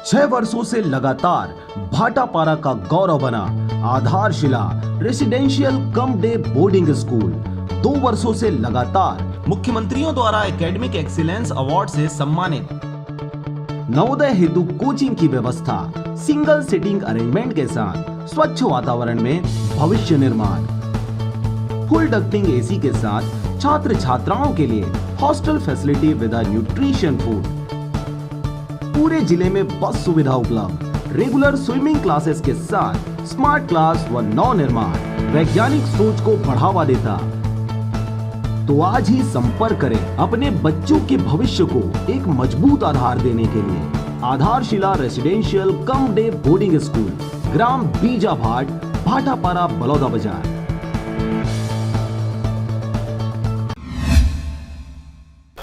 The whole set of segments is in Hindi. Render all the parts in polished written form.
6 वर्षों से लगातार भाटापारा का गौरव बना आधारशिला residential cum day boarding school 2 वर्षों से लगातार मुख्यमंत्रियों द्वारा एकेडमिक एक्सीलेंस अवार्ड से सम्मानित। नवोदय हेतु कोचिंग की व्यवस्था, सिंगल सिटिंग अरेंजमेंट के साथ स्वच्छ वातावरण में भविष्य निर्माण, फुल डक्टिंग एसी के साथ छात्र छात्राओं के लिए hostel facility with nutrition food, पूरे जिले में बस सुविधा उपलब्ध, रेगुलर स्विमिंग क्लासेस के साथ स्मार्ट क्लास व नव निर्माण वैज्ञानिक सोच को बढ़ावा देता। तो आज ही संपर्क करें अपने बच्चों के भविष्य को एक मजबूत आधार देने के लिए। Aadharshila residential cum day boarding school, ग्राम बीजाभाट, भाटापारा, बलौदा बाजार।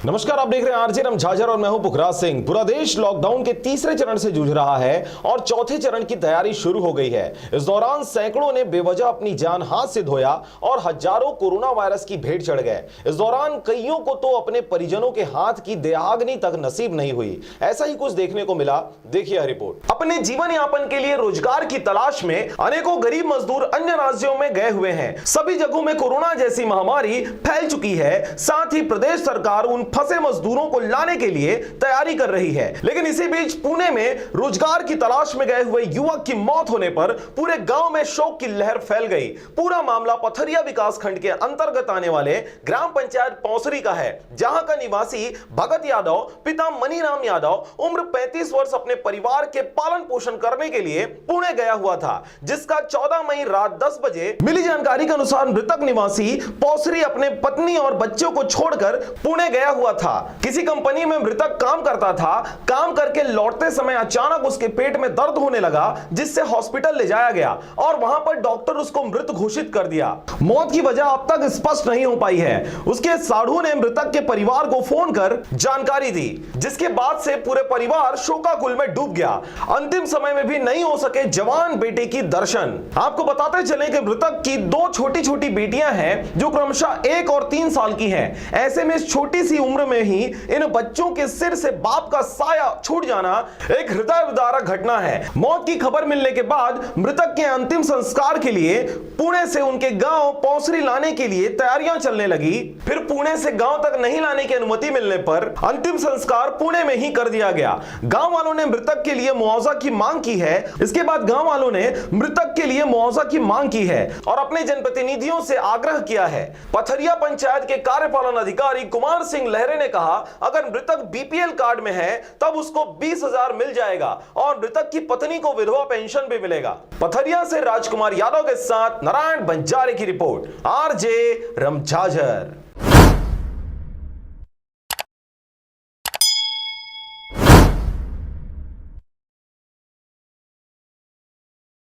नमस्कार, आप देख रहे हैं आरजे रमझाझर और मैं हूं पुखराज सिंह। पूरा देश लॉकडाउन के तीसरे चरण से जूझ रहा है और चौथे चरण की तैयारी शुरू हो गई है। इस दौरान सैकड़ों ने बेवजह अपनी जान हाथ से धोया और हजारों कोरोना वायरस की भेंट चढ़ गए। इस दौरान कईयों को तो अपने परिजनों के हाथ की देहाग्नि तक नसीब नहीं हुई। ऐसा ही कुछ देखने को मिला, देखिए यह रिपोर्ट। अपने जीवन यापन के लिए रोजगार की तलाश में अनेकों गरीब मजदूर अन्य राज्यों में गए हुए हैं। सभी जगहों में कोरोना जैसी महामारी फैल चुकी है। साथ ही प्रदेश सरकार उन फंसे मजदूरों को लाने के लिए तैयारी कर रही है। लेकिन इसी बीच पुणे में रोजगार की तलाश में गए हुए युवक की मौत होने पर पूरे गांव में शोक की लहर फैल गई। पूरा मामला पथरिया विकास खंड के अंतर्गत आने वाले ग्राम पंचायत पौसरी का है, जहां का निवासी भगत यादव, पिता मनीराम यादव, उम्र 35 वर्ष, अपने परिवार के पालन पोषण करने के लिए पुणे गया हुआ था, जिसका 14 मई रात 10 बजे मिली जानकारी के अनुसार मृतक निवासी पौसरी अपने पत्नी और बच्चों को छोड़कर पुणे गया हुआ था। किसी कंपनी में मृतक काम करता था। काम करके लौटते समय अचानक उसके पेट में दर्द होने लगा, जिससे हॉस्पिटल ले जाया गया और वहां पर डॉक्टर उसको मृत घोषित कर दिया। मौत की वजह अब तक स्पष्ट नहीं हो पाई है। उसके साधु ने मृतक के परिवार को फोन कर जानकारी दी, जिसके बाद से पूरे परिवार शोकाकुल में डूब गया। अंतिम समय में भी नहीं हो सके जवान बेटे की दर्शन। आपको बताते चले कि मृतक की 2 छोटी छोटी बेटियां हैं, जो क्रमशः 1 और 3 साल की हैं। ऐसे में इस छोटी सी उम्र में ही इन बच्चों के सिर से बाप का साया छूट जाना एक हृदय विदारक घटना है। मौत की खबर मिलने के बाद मृतक के अंतिम संस्कार के लिए पुणे से उनके गांव पौसरी लाने के लिए तैयारियां चलने लगी। फिर पुणे से गांव तक नहीं लाने की अनुमति मिलने पर अंतिम संस्कार पुणे में ही कर दिया गया। गांव वालों ने मृतक के लिए मुआवजा की मांग की है। इसके बाद गांव वालों ने मृतक के लिए मुआवजा की मांग की है और अपने जनप्रतिनिधियों से आग्रह किया है। पथरिया पंचायत के कार्यपालन अधिकारी कुमार सिंह लहरे ने कहा, अगर मृतक बीपीएल कार्ड में है तब उसको 20,000 मिल जाएगा और मृतक की पत्नी को विधवा पेंशन भी मिलेगा। पथरिया से राजकुमार यादव के साथ नारायण बंजारे की रिपोर्ट, आरजे रमझाझर।